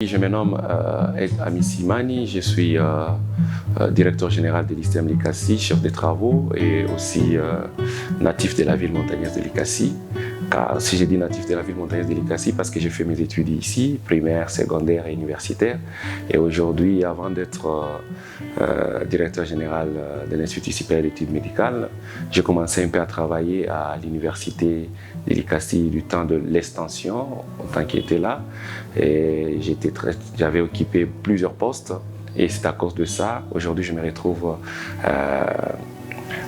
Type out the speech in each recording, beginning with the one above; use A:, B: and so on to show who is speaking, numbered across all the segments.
A: Je me nomme Amissi Mani, je suis directeur général de l'ISTEM Likassi, chef de travaux et aussi natif de la ville montagneuse de Likassi. Car si je dis natif de la ville montagneuse de Likassi, parce que j'ai fait mes études ici, primaire, secondaire et universitaire. Et aujourd'hui, avant d'être directeur général de l'Institut supérieur d'études médicales, j'ai commencé un peu à travailler à l'université de Likassi du temps de l'extension, en tant qu'était là. Et j'avais occupé plusieurs postes. Et c'est à cause de ça, aujourd'hui, je me retrouve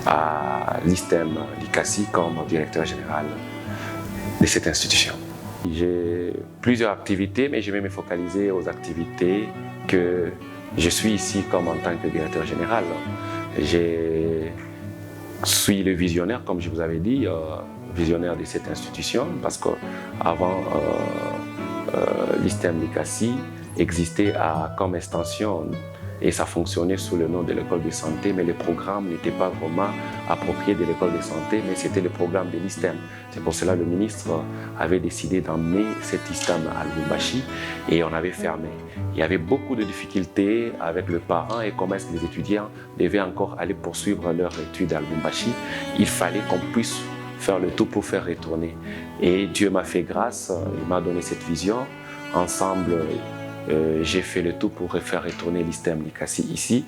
A: à l'ISTEM Likassi comme directeur général de cette institution. J'ai plusieurs activités, mais je vais me focaliser aux activités que je suis ici comme en tant que directeur général. Je suis le visionnaire, comme je vous avais dit, visionnaire de cette institution, parce qu'avant, l'ISTEM Likassi existait comme extension et ça fonctionnait sous le nom de l'école de santé, mais le programme n'était pas vraiment approprié de l'école de santé, mais c'était le programme de l'ISTEM. C'est pour cela que le ministre avait décidé d'emmener cet ISTEM à Lubumbashi et on avait fermé. Il y avait beaucoup de difficultés avec le parent et comment est-ce que les étudiants devaient encore aller poursuivre leur étude à Lubumbashi. Il fallait qu'on puisse faire le tout pour faire retourner. Et Dieu m'a fait grâce, il m'a donné cette vision. Ensemble, j'ai fait le tout pour faire retourner l'ISTEM Likassi ici.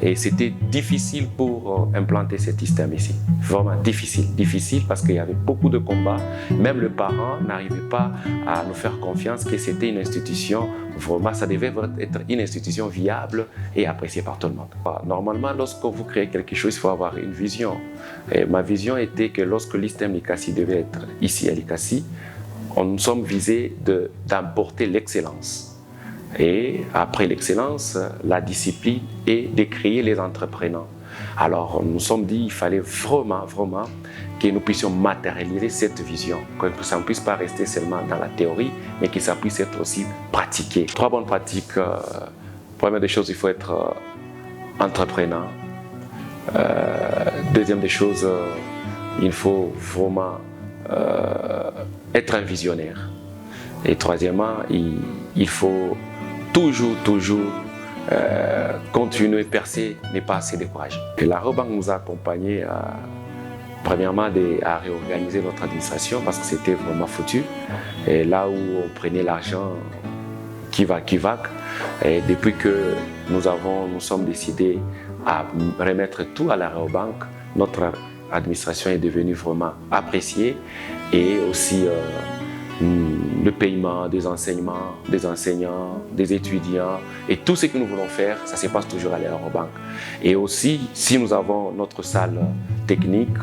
A: Et c'était difficile pour implanter cet ISTEM ici. Vraiment difficile parce qu'il y avait beaucoup de combats. Même le parent n'arrivait pas à nous faire confiance que c'était une institution, vraiment, ça devait être une institution viable et appréciée par tout le monde. Normalement, lorsque vous créez quelque chose, il faut avoir une vision. Et ma vision était que lorsque l'ISTEM Likassi devait être ici à Likassi, nous sommes visés d'emporter l'excellence. Et après l'excellence, la discipline et de créer les entrepreneurs. Alors nous nous sommes dit qu'il fallait vraiment que nous puissions matérialiser cette vision, que ça ne puisse pas rester seulement dans la théorie, mais que ça puisse être aussi pratiqué. 3 bonnes pratiques. Première des choses, il faut être entrepreneur. Deuxième des choses, il faut vraiment être un visionnaire. Et troisièmement, il faut toujours continuer, percer, ne pas se décourager. Et la Rebanque nous a accompagnés premièrement à réorganiser notre administration parce que c'était vraiment foutu. Et là où on prenait l'argent qui va. Et depuis que nous sommes décidés à remettre tout à la Rebanque, notre administration est devenue vraiment appréciée et aussi le paiement des enseignements, des enseignants, des étudiants et tout ce que nous voulons faire, ça se passe toujours à l'Aérobanque. Et aussi, si nous avons notre salle technique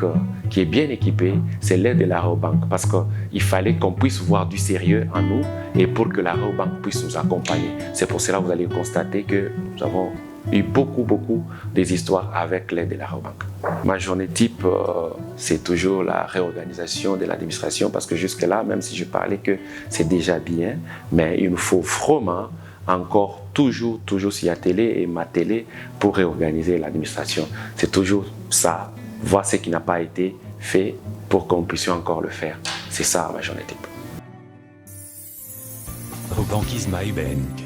A: qui est bien équipée, c'est l'aide de l'Aérobanque parce qu'il fallait qu'on puisse voir du sérieux en nous et pour que l'Aérobanque puisse nous accompagner. C'est pour cela que vous allez constater que nous avons eu beaucoup des histoires avec l'aide de l'Aérobanque. Ma journée type, c'est toujours la réorganisation de l'administration parce que jusque-là, même si je parlais que c'est déjà bien, mais il nous faut vraiment encore toujours s'y atteler et m'atteler pour réorganiser l'administration. C'est toujours ça, voir ce qui n'a pas été fait pour qu'on puisse encore le faire. C'est ça ma journée type.
B: Rebanquisme Bank.